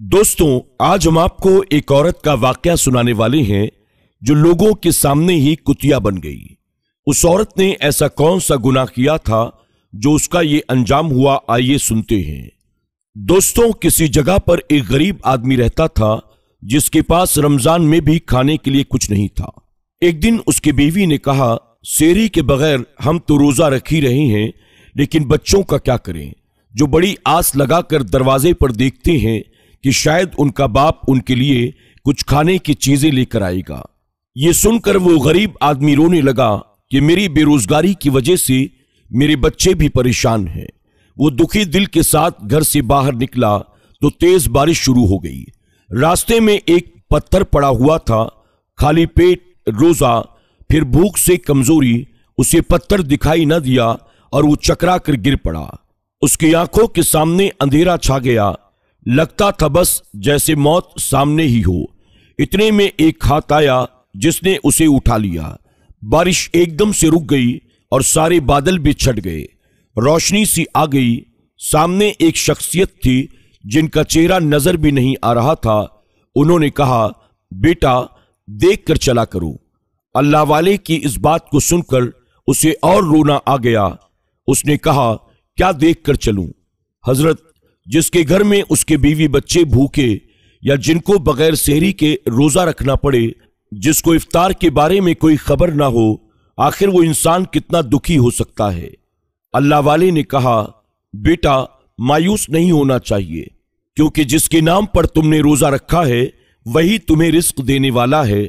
दोस्तों, आज हम आपको एक औरत का वाकया सुनाने वाले हैं जो लोगों के सामने ही कुतिया बन गई। उस औरत ने ऐसा कौन सा गुनाह किया था जो उसका ये अंजाम हुआ, आइए सुनते हैं। दोस्तों, किसी जगह पर एक गरीब आदमी रहता था जिसके पास रमजान में भी खाने के लिए कुछ नहीं था। एक दिन उसकी बीवी ने कहा, सेहरी के बगैर हम तो रोजा रख ही रहे हैं, लेकिन बच्चों का क्या करें जो बड़ी आस लगाकर दरवाजे पर देखते हैं कि शायद उनका बाप उनके लिए कुछ खाने की चीजें लेकर आएगा। ये सुनकर वो गरीब आदमी रोने लगा कि मेरी बेरोजगारी की वजह से मेरे बच्चे भी परेशान हैं। वो दुखी दिल के साथ घर से बाहर निकला तो तेज बारिश शुरू हो गई। रास्ते में एक पत्थर पड़ा हुआ था। खाली पेट, रोजा, फिर भूख से कमजोरी, उसे पत्थर दिखाई न दिया और वो चकरा कर गिर पड़ा। उसकी आंखों के सामने अंधेरा छा गया। लगता था बस जैसे मौत सामने ही हो। इतने में एक हाथ आया जिसने उसे उठा लिया। बारिश एकदम से रुक गई और सारे बादल भी छट गए। रोशनी सी आ गई। सामने एक शख्सियत थी जिनका चेहरा नजर भी नहीं आ रहा था। उन्होंने कहा, बेटा देख कर चला करो। अल्लाह वाले की इस बात को सुनकर उसे और रोना आ गया। उसने कहा, क्या देख कर चलूं हजरत? जिसके घर में उसके बीवी बच्चे भूखे या जिनको बगैर सेहरी के रोजा रखना पड़े, जिसको इफ्तार के बारे में कोई खबर ना हो, आखिर वो इंसान कितना दुखी हो सकता है। अल्लाह वाले ने कहा, बेटा मायूस नहीं होना चाहिए, क्योंकि जिसके नाम पर तुमने रोजा रखा है वही तुम्हें रिस्क देने वाला है।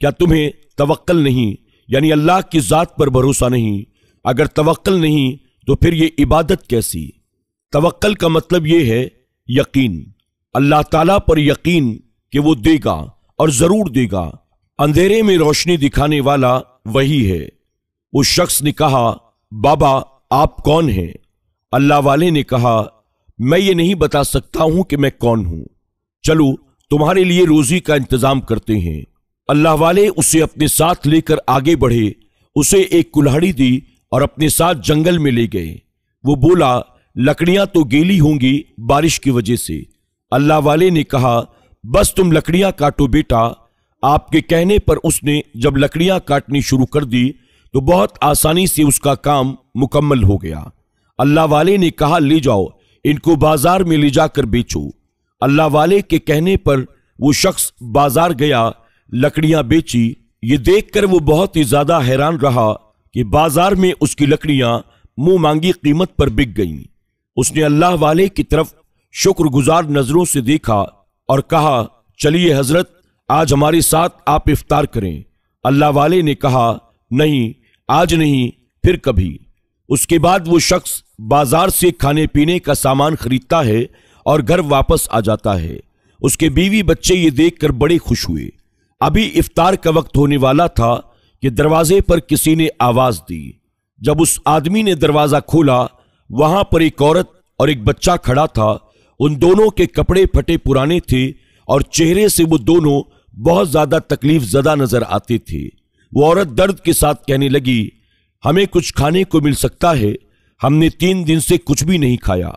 क्या तुम्हें तवक्कल नहीं, यानी अल्लाह की जात पर भरोसा नहीं? अगर तवक्कल नहीं तो फिर ये इबादत कैसी? तवक्कल का मतलब यह है यकीन, अल्लाह ताला पर यकीन कि वो देगा और जरूर देगा। अंधेरे में रोशनी दिखाने वाला वही है। उस शख्स ने कहा, बाबा आप कौन हैं? अल्लाह वाले ने कहा, मैं ये नहीं बता सकता हूं कि मैं कौन हूं। चलो तुम्हारे लिए रोजी का इंतजाम करते हैं। अल्लाह वाले उसे अपने साथ लेकर आगे बढ़े। उसे एक कुल्हाड़ी दी और अपने साथ जंगल में ले गए। वो बोला, लकड़ियां तो गीली होंगी बारिश की वजह से। अल्लाह वाले ने कहा, बस तुम लकड़ियां काटो बेटा। आपके कहने पर उसने जब लकड़ियां काटनी शुरू कर दी तो बहुत आसानी से उसका काम मुकम्मल हो गया। अल्लाह वाले ने कहा, ले जाओ, इनको बाजार में ले जाकर बेचो। अल्लाह वाले के कहने पर वो शख्स बाजार गया, लकड़ियां बेची। ये देखकर वो बहुत ही ज्यादा हैरान रहा कि बाजार में उसकी लकड़ियां मुंह मांगी कीमत पर बिक गईं। उसने अल्लाह वाले की तरफ शुक्रगुजार नजरों से देखा और कहा, चलिए हजरत, आज हमारे साथ आप इफ्तार करें। अल्लाह वाले ने कहा, नहीं आज नहीं, फिर कभी। उसके बाद वो शख्स बाजार से खाने पीने का सामान खरीदता है और घर वापस आ जाता है। उसके बीवी बच्चे ये देखकर बड़े खुश हुए। अभी इफ्तार का वक्त होने वाला था कि दरवाजे पर किसी ने आवाज दी। जब उस आदमी ने दरवाजा खोला, वहां पर एक औरत और एक बच्चा खड़ा था। उन दोनों के कपड़े फटे पुराने थे और चेहरे से वो दोनों बहुत ज्यादा तकलीफ ज़दा नजर आते थे। वो औरत दर्द के साथ कहने लगी, हमें कुछ खाने को मिल सकता है? हमने 3 दिन से कुछ भी नहीं खाया।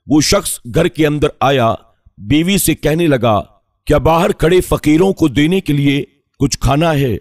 वो शख्स घर के अंदर आया, बीवी से कहने लगा, क्या बाहर खड़े फकीरों को देने के लिए कुछ खाना है?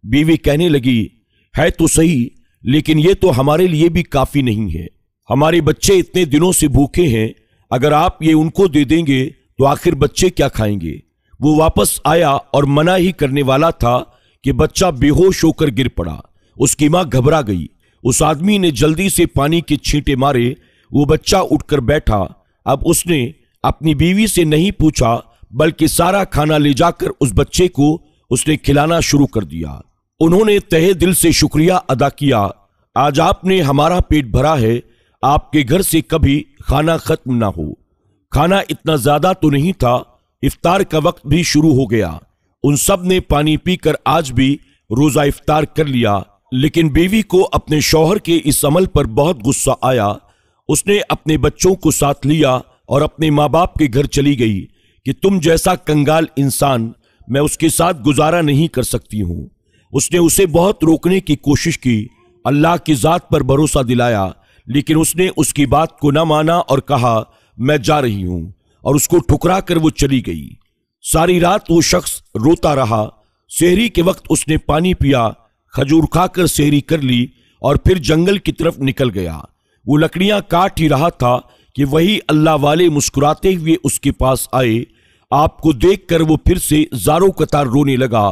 बीवी कहने लगी, है तो सही, लेकिन ये तो हमारे लिए भी काफी नहीं है। हमारे बच्चे इतने दिनों से भूखे हैं, अगर आप ये उनको दे देंगे तो आखिर बच्चे क्या खाएंगे? वो वापस आया और मना ही करने वाला था कि बच्चा बेहोश होकर गिर पड़ा। उसकी मां घबरा गई। उस आदमी ने जल्दी से पानी के छींटे मारे। वो बच्चा उठकर बैठा। अब उसने अपनी बीवी से नहीं पूछा, बल्कि सारा खाना ले जाकर उस बच्चे को उसने खिलाना शुरू कर दिया। उन्होंने तहे दिल से शुक्रिया अदा किया, आज आपने हमारा पेट भरा है, आपके घर से कभी खाना खत्म ना हो। खाना इतना ज्यादा तो नहीं था। इफ्तार का वक्त भी शुरू हो गया। उन सब ने पानी पीकर आज भी रोजा इफ्तार कर लिया। लेकिन बीवी को अपने शौहर के इस अमल पर बहुत गुस्सा आया। उसने अपने बच्चों को साथ लिया और अपने माँ बाप के घर चली गई कि तुम जैसा कंगाल इंसान मैं उसके साथ गुजारा नहीं कर सकती हूं। उसने उसे बहुत रोकने की कोशिश की, अल्लाह की जात पर भरोसा दिलाया, लेकिन उसने उसकी बात को न माना और कहा, मैं जा रही हूं। اور اس کو ٹھکرا کر وہ چلی گئی۔ ساری رات وہ شخص روتا رہا۔ سحری کے وقت اس نے پانی پیا، کھجور کھا کر سحری کر لی اور پھر جنگل کی طرف نکل گیا۔ وہ لکڑیاں کاٹ ہی رہا تھا کہ وہی اللہ والے مسکراتے ہوئے اس کے پاس آئے۔ آپ کو دیکھ کر وہ پھر سے زاروں قطار رونے لگا۔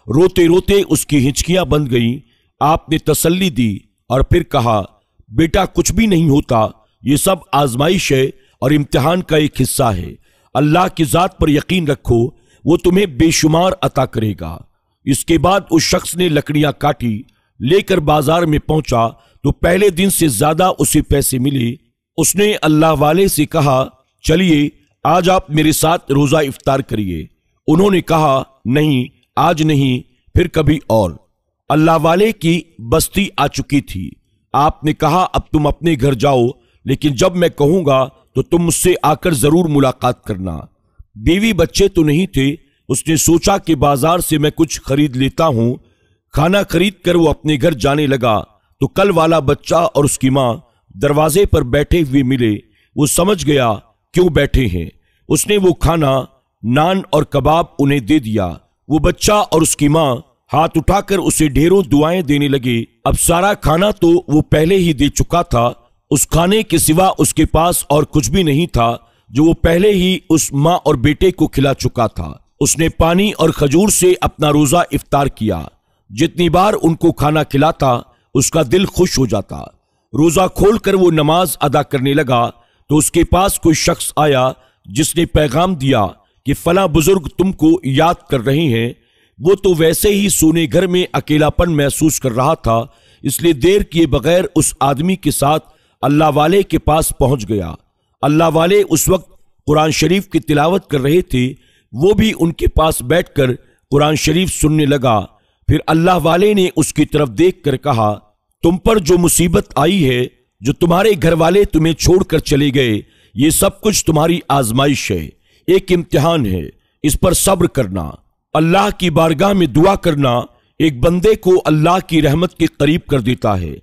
روتے روتے اس کی ہچکیاں بند گئیں۔ آپ نے تسلی دی اور پھر کہا، بیٹا کچھ بھی نہیں ہوتا، یہ سب آزمائش ہے اور امتحان کا ایک حصہ ہے۔ اللہ کی ذات پر یقین رکھو، وہ تمہیں بے شمار عطا کرے گا۔ اس کے بعد اس شخص نے لکڑیاں کاٹی، لے کر بازار میں پہنچا تو پہلے دن سے زیادہ اسے پیسے ملے۔ اس نے اللہ والے سے کہا، چلیے آج آپ میرے ساتھ روزہ افطار کریے۔ انہوں نے کہا، نہیں آج نہیں، پھر کبھی اور۔ اللہ والے کی بستی آ چکی تھی۔ آپ نے کہا، اب تم اپنے گھر جاؤ، لیکن جب میں کہوں گا تو تم مجھ سے آ کر ضرور ملاقات کرنا۔ بیوی بچے تو نہیں تھے۔ اس نے سوچا کہ بازار سے میں کچھ خرید لیتا ہوں۔ کھانا خرید کر وہ اپنے گھر جانے لگا تو کل والا بچہ اور اس کی ماں دروازے پر بیٹھے ہوئے ملے۔ وہ سمجھ گیا کیوں بیٹھے ہیں۔ اس نے وہ کھانا، نان اور کباب انہیں دے دیا۔ وہ بچہ اور اس کی ماں ہاتھ اٹھا کر اسے ڈھیروں دعائیں دینے لگے۔ اب سارا کھانا تو وہ پہلے ہی دے چکا تھا۔ اس کھانے کے سوا اس کے پاس اور کچھ بھی نہیں تھا جو وہ پہلے ہی اس ماں اور بیٹے کو کھلا چکا تھا۔ اس نے پانی اور کھجور سے اپنا روزہ افطار کیا۔ جتنی بار ان کو کھانا کھلاتا اس کا دل خوش ہو جاتا۔ روزہ کھول کر وہ نماز ادا کرنے لگا تو اس کے پاس کوئی شخص آیا جس نے پیغام دیا کہ فلاں بزرگ تم کو یاد کر رہے ہیں۔ وہ تو ویسے ہی سونے گھر میں اکیلا پن محسوس کر رہا تھا، اس لیے دیر کیے بغیر اس آدمی کے ساتھ اللہ والے کے پاس پہنچ گیا۔ اللہ والے اس وقت قرآن شریف کی تلاوت کر رہے تھے۔ وہ بھی ان کے پاس بیٹھ کر قرآن شریف سننے لگا۔ پھر اللہ والے نے اس کی طرف دیکھ کر کہا، تم پر جو مصیبت آئی ہے، جو تمہارے گھر والے تمہیں چھوڑ کر چلے گئے، یہ سب کچھ تمہاری آزمائش ہے، ایک امتحان ہے، اس پر صبر کرنا۔ اللہ کی بارگاہ میں دعا کرنا ایک بندے کو اللہ کی رحمت کے قریب کر دیتا ہے۔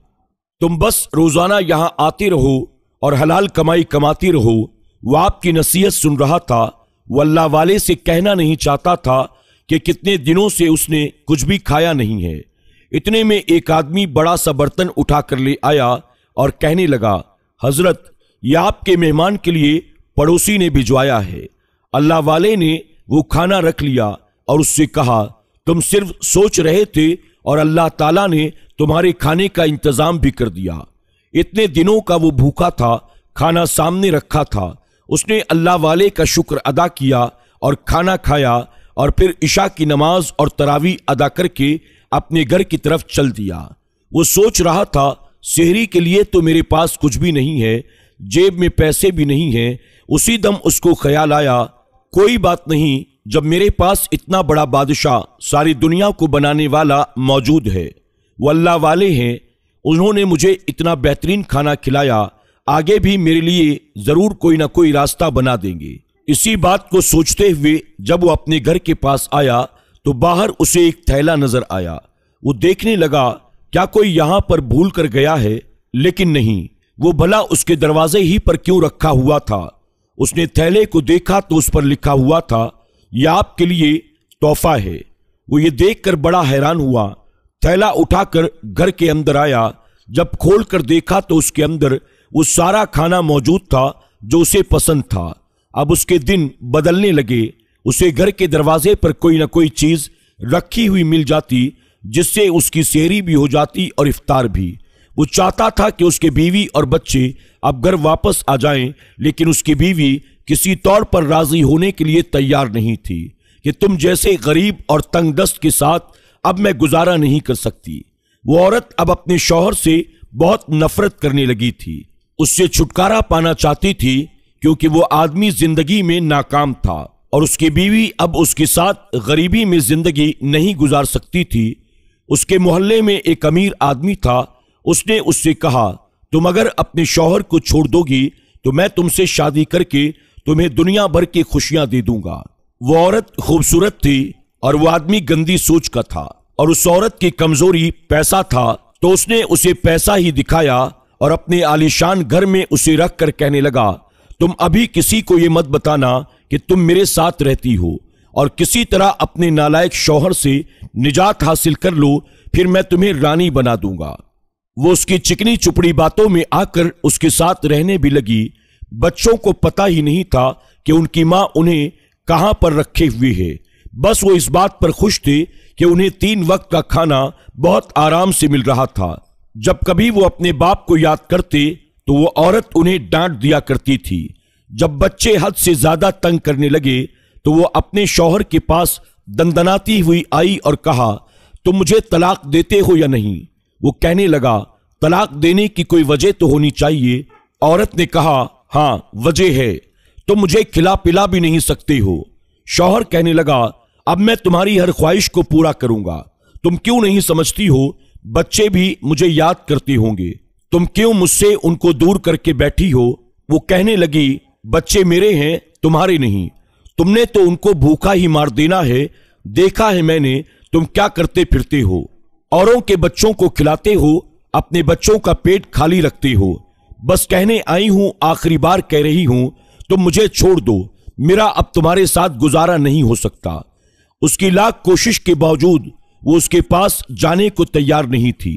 تم بس روزانہ یہاں آتے رہو اور حلال کمائی کماتی رہو۔ وہ آپ کی نصیحت سن رہا تھا۔ وہ اللہ والے سے کہنا نہیں چاہتا تھا کہ کتنے دنوں سے اس نے کچھ بھی کھایا نہیں ہے۔ اتنے میں ایک آدمی بڑا سا برتن اٹھا کر لے آیا اور کہنے لگا، حضرت یہ آپ کے مہمان کے لیے پڑوسی نے بھجوایا ہے۔ اللہ والے نے وہ کھانا رکھ لیا اور اس سے کہا، تم صرف سوچ رہے تھے اور اللہ تعالیٰ نے تمہارے کھانے کا انتظام بھی کر دیا۔ اتنے دنوں کا وہ بھوکا تھا، کھانا سامنے رکھا تھا۔ اس نے اللہ والے کا شکر ادا کیا اور کھانا کھایا اور پھر عشاء کی نماز اور تراویح ادا کر کے اپنے گھر کی طرف چل دیا۔ وہ سوچ رہا تھا، سحری کے لیے تو میرے پاس کچھ بھی نہیں ہے، جیب میں پیسے بھی نہیں ہیں۔ اسی دم اس کو خیال آیا، کوئی بات نہیں، جب میرے پاس اتنا بڑا بادشاہ ساری دنیا کو بنانے والا موجود ہے، وہ اللہ والے ہیں، انہوں نے مجھے اتنا بہترین کھانا کھلایا، آگے بھی میرے لیے ضرور کوئی نہ کوئی راستہ بنا دیں گے۔ اسی بات کو سوچتے ہوئے جب وہ اپنے گھر کے پاس آیا تو باہر اسے ایک تھیلا نظر آیا۔ وہ دیکھنے لگا کیا کوئی یہاں پر بھول کر گیا ہے، لیکن نہیں، وہ بھلا اس کے دروازے ہی پر کیوں رکھا ہوا تھا۔ اس نے تھیلے کو دیکھا تو اس پر لکھا ہوا تھا، یہ آپ کے لیے تحفہ ہے۔ وہ یہ دیکھ کر بڑا حیران ہوا۔ تھیلا اٹھا کر گھر کے اندر آیا۔ جب کھول کر دیکھا تو اس کے اندر وہ سارا کھانا موجود تھا جو اسے پسند تھا۔ اب اس کے دن بدلنے لگے۔ اسے گھر کے دروازے پر کوئی نہ کوئی چیز رکھی ہوئی مل جاتی جس سے اس کی سحری بھی ہو جاتی اور افطار بھی۔ وہ چاہتا تھا کہ اس کے بیوی اور بچے اب گھر واپس آ جائیں، لیکن اس کی بیوی کسی طور پر راضی ہونے کے لیے تیار نہیں تھی کہ تم جیسے غریب اور تنگ دست کے ساتھ اب میں گزارا نہیں کر سکتی۔ وہ عورت اب اپنے شوہر سے بہت نفرت کرنے لگی تھی، اس سے چھٹکارا پانا چاہتی تھی کیونکہ وہ آدمی زندگی میں ناکام تھا اور اس کی بیوی اب اس کے ساتھ غریبی میں زندگی نہیں گزار سکتی تھی۔ اس کے محلے میں ایک امیر آدمی تھا۔ اس نے اس سے کہا، تم اگر اپنے شوہر کو چھوڑ دو گی تو میں تم سے شادی کر کے تمہیں دنیا بھر کی خوشیاں دے دوں گا۔ وہ عورت خوبصورت تھی اور وہ آدمی گندی سوچ کا تھا، اور اس عورت کی کمزوری پیسہ تھا، تو اس نے اسے پیسہ ہی دکھایا اور اپنے عالیشان گھر میں اسے رکھ کر کہنے لگا، तुम अभी किसी को ये मत बताना कि तुम मेरे साथ रहती हो, और किसी तरह अपने नालायक शौहर से निजात हासिल कर लो, फिर मैं तुम्हें रानी बना दूंगा। वो उसकी चिकनी चुपड़ी बातों में आकर उसके साथ रहने भी लगी। बच्चों को पता ही नहीं था कि उनकी माँ उन्हें कहां पर रखे हुए है। बस वो इस बात पर खुश थे कि उन्हें 3 वक्त का खाना बहुत आराम से मिल रहा था। जब कभी वो अपने बाप को याद करते तो वो औरत उन्हें डांट दिया करती थी। जब बच्चे हद से ज्यादा तंग करने लगे तो वो अपने शौहर के पास दंदनाती हुई आई और कहा, तुम मुझे तलाक देते हो या नहीं? वो कहने लगा, तलाक देने की कोई वजह तो होनी चाहिए। औरत ने कहा, हाँ वजह है, तुम मुझे खिला पिला भी नहीं सकते हो। शौहर कहने लगा, अब मैं तुम्हारी हर ख्वाहिश को पूरा करूंगा। तुम क्यों नहीं समझती हो, बच्चे भी मुझे याद करते होंगे, तुम क्यों मुझसे उनको दूर करके बैठी हो? वो कहने लगी, बच्चे मेरे हैं, तुम्हारे नहीं। तुमने तो उनको भूखा ही मार देना है। देखा है मैंने तुम क्या करते फिरते हो। औरों के बच्चों को खिलाते हो, अपने बच्चों का पेट खाली रखते हो। बस कहने आई हूं, आखिरी बार कह रही हूं, तुम मुझे छोड़ दो, मेरा अब तुम्हारे साथ गुजारा नहीं हो सकता। उसकी लाख कोशिश के बावजूद वो उसके पास जाने को तैयार नहीं थी।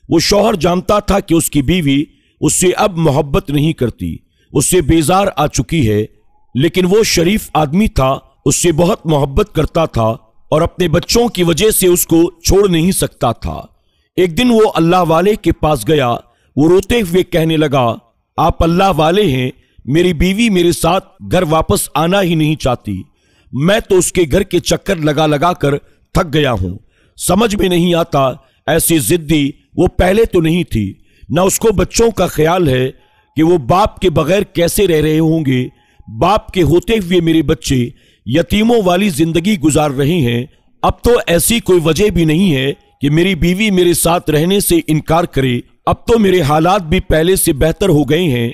वो शौहर जानता था कि उसकी बीवी उससे अब मोहब्बत नहीं करती, उससे बेजार आ चुकी है, लेकिन वो शरीफ आदमी था, उससे बहुत मोहब्बत करता था और अपने बच्चों की वजह से उसको छोड़ नहीं सकता था। एक दिन वो अल्लाह वाले के पास गया। वो रोते हुए कहने लगा, आप अल्लाह वाले हैं, मेरी बीवी मेरे साथ घर वापस आना ही नहीं चाहती। मैं तो उसके घर के चक्कर लगा लगा कर थक गया हूं। समझ में नहीं आता, ऐसी जिद्दी वो पहले तो नहीं थी। न उसको बच्चों का ख्याल है कि वो बाप के बगैर कैसे रह रहे होंगे। बाप के होते हुए मेरे बच्चे यतीमों वाली जिंदगी गुजार रहे हैं। अब तो ऐसी कोई वजह भी नहीं है कि मेरी बीवी मेरे साथ रहने से इनकार करे। अब तो मेरे हालात भी पहले से बेहतर हो गए हैं।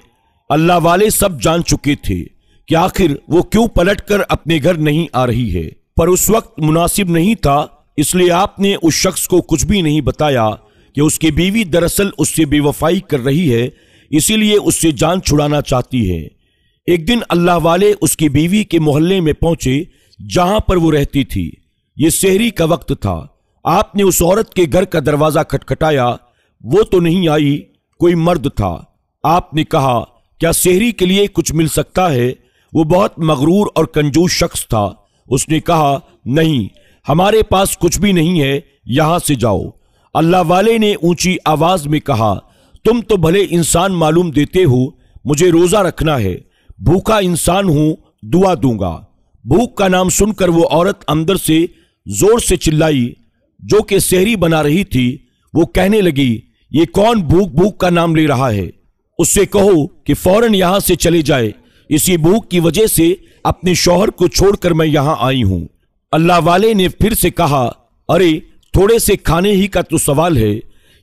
अल्लाह वाले सब जान चुके थे कि आखिर वो क्यों पलटकर अपने घर नहीं आ रही है, पर उस वक्त मुनासिब नहीं था, इसलिए आपने उस शख्स को कुछ भी नहीं बताया कि उसकी बीवी दरअसल उससे बेवफाई कर रही है, इसीलिए उससे जान छुड़ाना चाहती है। एक दिन अल्लाह वाले उसकी बीवी के मोहल्ले में पहुंचे जहां पर वो रहती थी। ये सहरी का वक्त था। आपने उस औरत के घर का दरवाजा खटखटाया। वो तो नहीं आई, कोई मर्द था। आपने कहा, क्या सहरी के लिए कुछ मिल सकता है? वो बहुत मगरूर और कंजूस शख्स था। उसने कहा, नहीं, हमारे पास कुछ भी नहीं है, यहां से जाओ। अल्लाह वाले ने ऊंची आवाज में कहा, तुम तो भले इंसान मालूम देते हो, मुझे रोजा रखना है, भूखा इंसान हूं, दुआ दूंगा। भूख का नाम सुनकर वो औरत अंदर से जोर से चिल्लाई जो कि सहरी बना रही थी। वो कहने लगी, ये कौन भूख भूख का नाम ले रहा है? उससे कहो कि फौरन यहां से चले जाए। इसी भूख की वजह से अपने शौहर को छोड़कर मैं यहां आई हूं। अल्लाह वाले ने फिर से कहा, अरे थोड़े से खाने ही का तो सवाल है।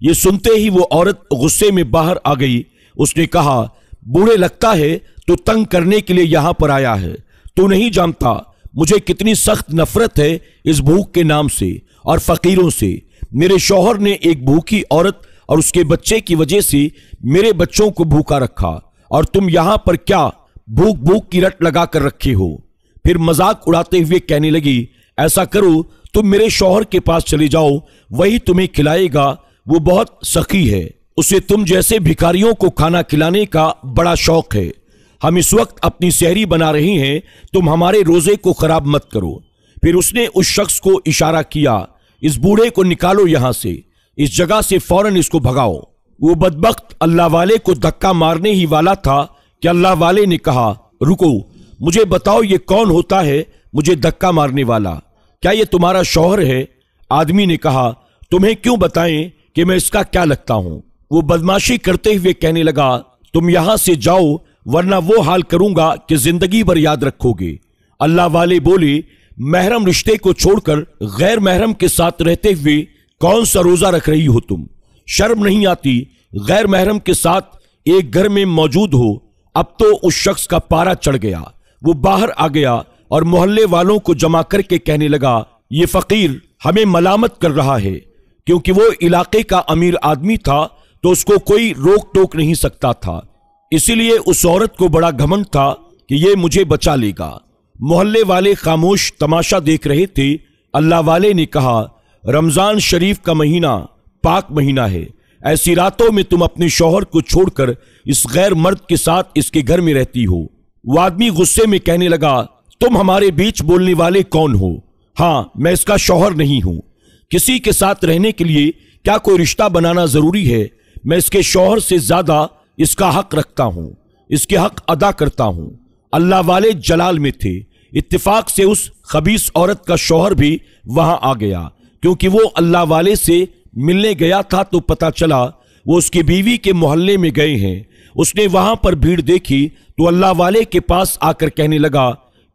ये सुनते ही वो औरत गुस्से में बाहर आ गई। उसने कहा, बूढ़े लगता है तो तंग करने के लिए यहां पर आया है। तू नहीं जानता मुझे कितनी सख्त नफरत है इस भूख के नाम से और फकीरों से। मेरे शौहर ने एक भूखी औरत और उसके बच्चे की वजह से मेरे बच्चों को भूखा रखा, और तुम यहां पर क्या भूख भूख की रट लगा कर रखे हो? फिर मजाक उड़ाते हुए कहने लगी, ऐसा करो तुम मेरे शौहर के पास चले जाओ, वही तुम्हें खिलाएगा। वो बहुत सखी है, उसे तुम जैसे भिखारियों को खाना खिलाने का बड़ा शौक है। हम इस वक्त अपनी सहरी बना रहे हैं, तुम हमारे रोजे को खराब मत करो। फिर उसने उस शख्स को इशारा किया, इस बूढ़े को निकालो यहां से, इस जगह से फौरन इसको भगाओ। वो बदबख्त अल्लाह वाले को धक्का मारने ही वाला था कि अल्लाह वाले ने कहा, रुको, मुझे बताओ ये कौन होता है मुझे धक्का मारने वाला? क्या ये तुम्हारा शौहर है? आदमी ने कहा, तुम्हें क्यों बताएं कि मैं इसका क्या लगता हूं? वो बदमाशी करते हुए कहने लगा, तुम यहां से जाओ वरना वो हाल करूंगा कि जिंदगी भर याद रखोगे। अल्लाह वाले बोले, महरम रिश्ते को छोड़कर गैर महरम के साथ रहते हुए कौन सा रोजा रख रही हो तुम? शर्म नहीं आती? गैर महरम के साथ एक घर में मौजूद हो। अब तो उस शख्स का पारा चढ़ गया। वो बाहर आ गया और मोहल्ले वालों को जमा करके कहने लगा, ये फकीर हमें मलामत कर रहा है। क्योंकि वो इलाके का अमीर आदमी था तो उसको कोई रोक टोक नहीं सकता था। इसीलिए उस औरत को बड़ा घमंड था कि ये मुझे बचा लेगा। मोहल्ले वाले खामोश तमाशा देख रहे थे। अल्लाह वाले ने कहा, रमजान शरीफ का महीना पाक महीना है। ऐसी रातों में तुम अपने शौहर को छोड़कर इस गैर मर्द के साथ इसके घर में रहती हो। वो आदमी गुस्से में कहने लगा, तुम हमारे बीच बोलने वाले कौन हो? हाँ, मैं इसका शौहर नहीं हूं। किसी के साथ रहने के लिए क्या कोई रिश्ता बनाना जरूरी है? मैं इसके शौहर से ज्यादा इसका हक रखता हूं, इसके हक अदा करता हूं। अल्लाह वाले जलाल में थे। इत्तेफाक से उस खबीस औरत का शौहर भी वहां आ गया, क्योंकि वो अल्लाह वाले से मिलने गया था तो पता चला वो उसकी बीवी के मोहल्ले में गए हैं। उसने वहां पर भीड़ देखी तो अल्लाह वाले के पास आकर कहने लगा,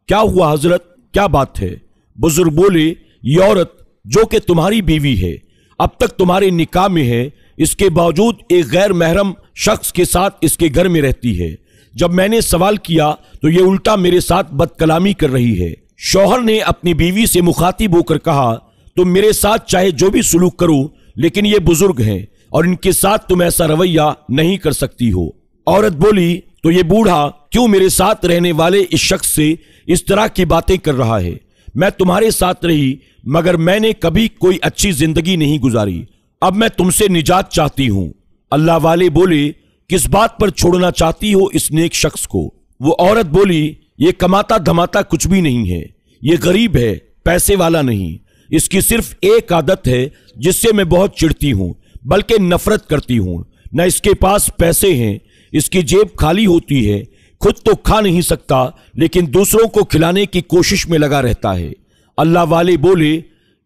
क्या हुआ हजरत, क्या बात है? बुजुर्ग बोले, ये औरत जो कि तुम्हारी बीवी है, अब तक तुम्हारे निकाह में है, इसके बावजूद एक गैर महरम शख्स के साथ इसके घर में रहती है। जब मैंने सवाल किया तो ये उल्टा मेरे साथ बदकलामी कर रही है। शौहर ने अपनी बीवी से मुखातिब होकर कहा, तुम मेरे साथ चाहे जो भी सुलूक करो, लेकिन ये बुजुर्ग हैं और इनके साथ तुम ऐसा रवैया नहीं कर सकती हो। औरत बोली, तो ये बूढ़ा क्यों मेरे साथ रहने वाले इस शख्स से इस तरह की बातें कर रहा है? मैं तुम्हारे साथ रही मगर मैंने कभी कोई अच्छी जिंदगी नहीं गुजारी। अब मैं तुमसे निजात चाहती हूं। अल्लाह वाले बोले, किस बात पर छोड़ना चाहती हो इस नेक शख्स को? वो औरत बोली, ये कमाता धमाता कुछ भी नहीं है, ये गरीब है, पैसे वाला नहीं। इसकी सिर्फ एक आदत है जिससे मैं बहुत चिढ़ती हूं, बल्कि नफरत करती हूं। न इसके पास पैसे हैं, इसकी जेब खाली होती है, खुद तो खा नहीं सकता लेकिन दूसरों को खिलाने की कोशिश में लगा रहता है। अल्लाह वाले बोले,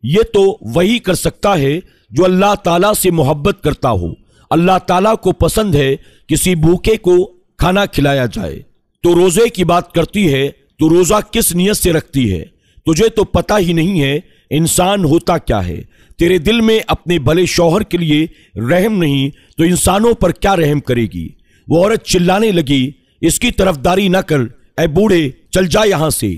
ये तो वही कर सकता है जो अल्लाह ताला से मोहब्बत करता हो। अल्लाह ताला को पसंद है किसी भूखे को खाना खिलाया जाए। तो रोजे की बात करती है तो रोजा किस नियत से रखती है? तुझे तो पता ही नहीं है इंसान होता क्या है। तेरे दिल में अपने भले शौहर के लिए रहम नहीं तो इंसानों पर क्या रहम करेगी? वो औरत चिल्लाने लगी, इसकी तरफदारी न कर, ऐ बूढ़े चल जा यहां से।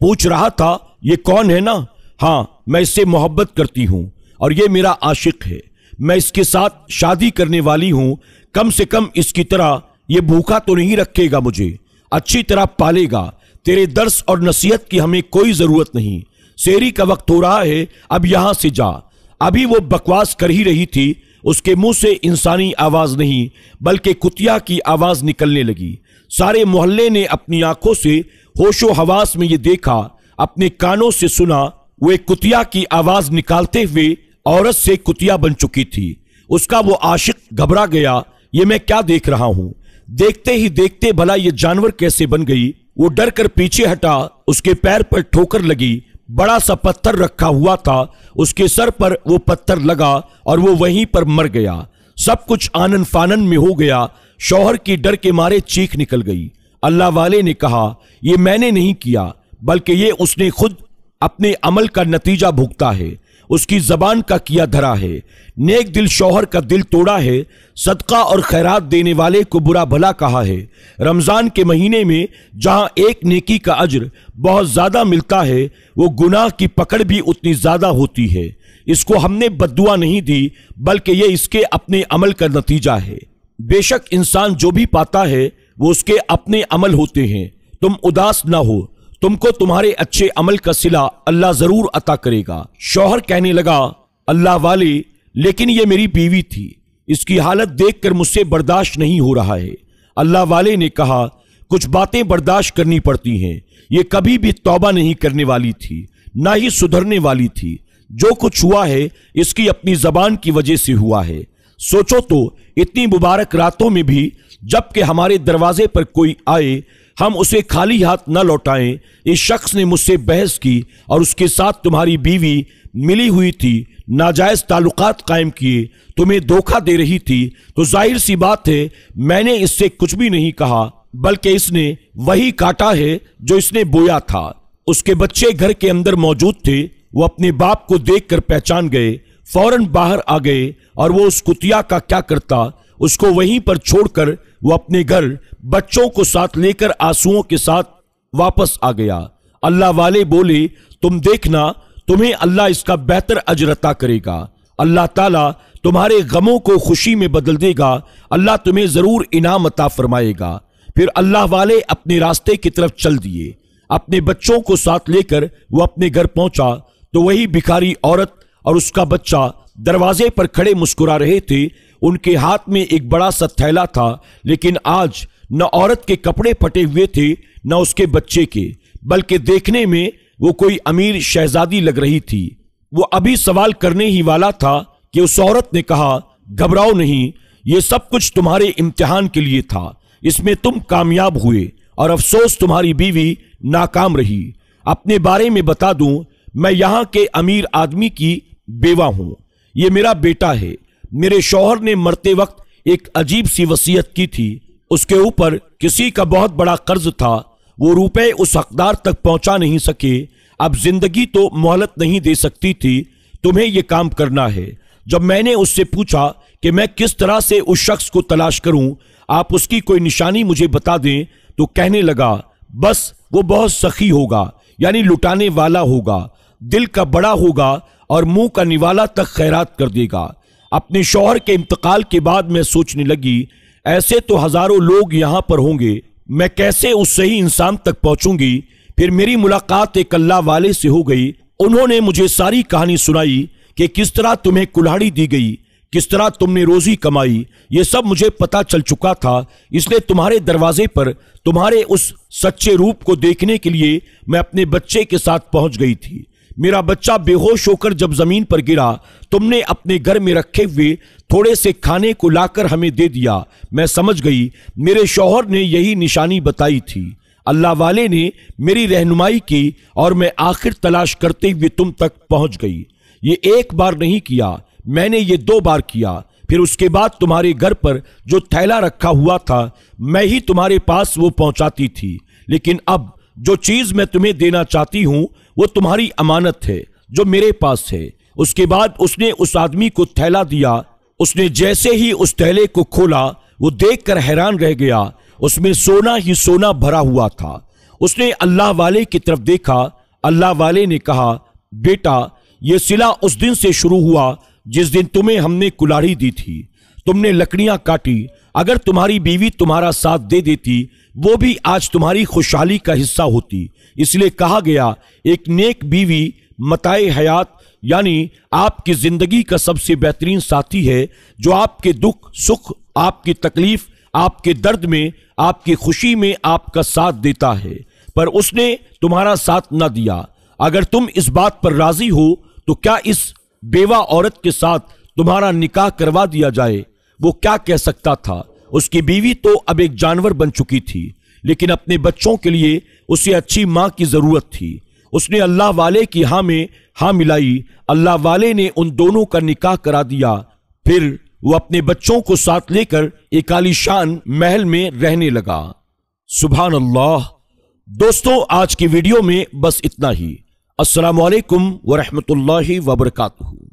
पूछ रहा था, ये कौन है ना? हाँ, मैं इससे मोहब्बत करती हूं और ये मेरा आशिक है। मैं इसके साथ शादी करने वाली हूं। कम से कम इसकी तरह ये भूखा तो नहीं रखेगा, मुझे अच्छी तरह पालेगा। तेरे दर्स और नसीहत की हमें कोई जरूरत नहीं। सेहरी का वक्त हो रहा है, अब यहां से जा। अभी वो बकवास कर ही रही थी, उसके मुंह से इंसानी आवाज नहीं बल्कि कुतिया की आवाज निकलने लगी। सारे मोहल्ले ने अपनी आंखों से होशो हवास में ये देखा, अपने कानों से सुना। वो एक कुतिया की आवाज निकालते हुए औरत से कुतिया बन चुकी थी। उसका वो आशिक घबरा गया, ये मैं क्या देख रहा हूं? देखते ही देखते भला ये जानवर कैसे बन गई? वो डर कर पीछे हटा, उसके पैर पर ठोकर लगी। बड़ा सा पत्थर रखा हुआ था, उसके सर पर वो पत्थर लगा और वो वहीं पर मर गया। सब कुछ आनन फानन में हो गया। शौहर की डर के मारे चीख निकल गई। अल्लाह वाले ने कहा, ये मैंने नहीं किया बल्कि ये उसने खुद अपने अमल का नतीजा भुगता है, उसकी जबान का किया धरा है। नेक दिल शौहर का दिल तोड़ा है, सदका और खैरात देने वाले को बुरा भला कहा है। रमजान के महीने में जहां एक नेकी का अज्र बहुत ज्यादा मिलता है, वो गुनाह की पकड़ भी उतनी ज्यादा होती है। इसको हमने बद्दुआ नहीं दी बल्कि ये इसके अपने अमल का नतीजा है। बेशक इंसान जो भी पाता है वो उसके अपने अमल होते हैं। तुम उदास ना हो, तुमको तुम्हारे अच्छे अमल का सिला अल्लाह जरूर अता करेगा। शौहर कहने लगा, अल्लाह वाले, लेकिन ये मेरी बीवी थी, इसकी हालत देखकर मुझसे बर्दाश्त नहीं हो रहा है। अल्लाह वाले ने कहा, कुछ बातें बर्दाश्त करनी पड़ती हैं। ये कभी भी तौबा नहीं करने वाली थी, ना ही सुधरने वाली थी। जो कुछ हुआ है इसकी अपनी जबान की वजह से हुआ है। सोचो तो, इतनी मुबारक रातों में भी जबकि हमारे दरवाजे पर कोई आए हम उसे खाली हाथ न लौटाएं। इस शख्स ने मुझसे बहस की और उसके साथ तुम्हारी बीवी मिली हुई थी, नाजायज ताल्लुकात कायम किए, तुम्हें धोखा दे रही थी। तो जाहिर सी बात है मैंने इससे कुछ भी नहीं कहा बल्कि इसने वही काटा है जो इसने बोया था। उसके बच्चे घर के अंदर मौजूद थे। वो अपने बाप को देखकर पहचान गए, फौरन बाहर आ गए और वो उस कुतिया का क्या करता, उसको वहीं पर छोड़कर वो अपने घर बच्चों को साथ लेकर आंसुओं के साथ वापस आ गया। अल्लाह वाले बोले, तुम देखना, तुम्हें अल्लाह इसका बेहतर अजर अता करेगा। अल्लाह ताला तुम्हारे गमों को खुशी में बदल देगा। अल्लाह तुम्हें जरूर इनाम अता फरमाएगा। फिर अल्लाह वाले अपने रास्ते की तरफ चल दिए। अपने बच्चों को साथ लेकर वो अपने घर पहुंचा तो वही भिखारी औरत और उसका बच्चा दरवाजे पर खड़े मुस्कुरा रहे थे। उनके हाथ में एक बड़ा सा थैला था, लेकिन आज न औरत के कपड़े फटे हुए थे न उसके बच्चे के, बल्कि देखने में वो कोई अमीर शहजादी लग रही थी। वो अभी सवाल करने ही वाला था कि उस औरत ने कहा, घबराओ नहीं, ये सब कुछ तुम्हारे इम्तिहान के लिए था। इसमें तुम कामयाब हुए और अफसोस तुम्हारी बीवी नाकाम रही। अपने बारे में बता दूं, मैं यहाँ के अमीर आदमी की बेवा हूं। ये मेरा बेटा है। मेरे शौहर ने मरते वक्त एक अजीब सी वसीयत की थी। उसके ऊपर किसी का बहुत बड़ा कर्ज था। वो रुपए उस हकदार तक पहुंचा नहीं सके। अब जिंदगी तो मोहलत नहीं दे सकती थी। तुम्हें यह काम करना है। जब मैंने उससे पूछा कि मैं किस तरह से उस शख्स को तलाश करूं, आप उसकी कोई निशानी मुझे बता दें, तो कहने लगा, बस वो बहुत सखी होगा, यानी लुटाने वाला होगा, दिल का बड़ा होगा और मुंह का निवाला तक खैरात कर देगा। अपने शौहर के इंतकाल के बाद मैं सोचने लगी, ऐसे तो हजारों लोग यहां पर होंगे, मैं कैसे उस सही इंसान तक पहुंचूंगी। फिर मेरी मुलाकात एक अल्लाह वाले से हो गई। उन्होंने मुझे सारी कहानी सुनाई कि किस तरह तुम्हें कुल्हाड़ी दी गई, किस तरह तुमने रोजी कमाई। ये सब मुझे पता चल चुका था, इसलिए तुम्हारे दरवाजे पर तुम्हारे उस सच्चे रूप को देखने के लिए मैं अपने बच्चे के साथ पहुंच गई थी। मेरा बच्चा बेहोश होकर जब जमीन पर गिरा, तुमने अपने घर में रखे हुए थोड़े से खाने को लाकर हमें दे दिया। मैं समझ गई मेरे शौहर ने यही निशानी बताई थी। अल्लाह वाले ने मेरी रहनुमाई की और मैं आखिर तलाश करते हुए तुम तक पहुंच गई। ये एक बार नहीं किया, मैंने ये 2 बार किया। फिर उसके बाद तुम्हारे घर पर जो थैला रखा हुआ था, मैं ही तुम्हारे पास वो पहुंचाती थी। लेकिन अब जो चीज मैं तुम्हें देना चाहती हूं वो तुम्हारी अमानत है जो मेरे पास है। उसके बाद उसने उस आदमी को थैला दिया। उसने जैसे ही उस थैले को खोला, वो देखकर हैरान रह गया। उसमें सोना ही सोना भरा हुआ था। उसने अल्लाह वाले की तरफ देखा। अल्लाह वाले ने कहा, बेटा, ये सिला उस दिन से शुरू हुआ जिस दिन तुम्हें हमने कुल्हाड़ी दी थी। तुमने लकड़ियां काटी। अगर तुम्हारी बीवी तुम्हारा साथ दे देती, वो भी आज तुम्हारी खुशहाली का हिस्सा होती। इसलिए कहा गया, एक नेक बीवी मताए हयात यानी आपकी जिंदगी का सबसे बेहतरीन साथी है, जो आपके दुख सुख, आपकी तकलीफ, आपके दर्द में, आपकी खुशी में आपका साथ देता है। पर उसने तुम्हारा साथ न दिया। अगर तुम इस बात पर राजी हो तो क्या इस बेवा औरत के साथ तुम्हारा निकाह करवा दिया जाए। वो क्या कह सकता था। उसकी बीवी तो अब एक जानवर बन चुकी थी, लेकिन अपने बच्चों के लिए उसे अच्छी मां की जरूरत थी। उसने अल्लाह वाले की हाँ में हाँ मिलाई। अल्लाह वाले ने उन दोनों का निकाह करा दिया। फिर वो अपने बच्चों को साथ लेकर एक आलीशान महल में रहने लगा। सुभान अल्लाह। दोस्तों, आज की वीडियो में बस इतना ही। अस्सलामु अलैकुम व रहमतुल्लाहि व बरकातुहू।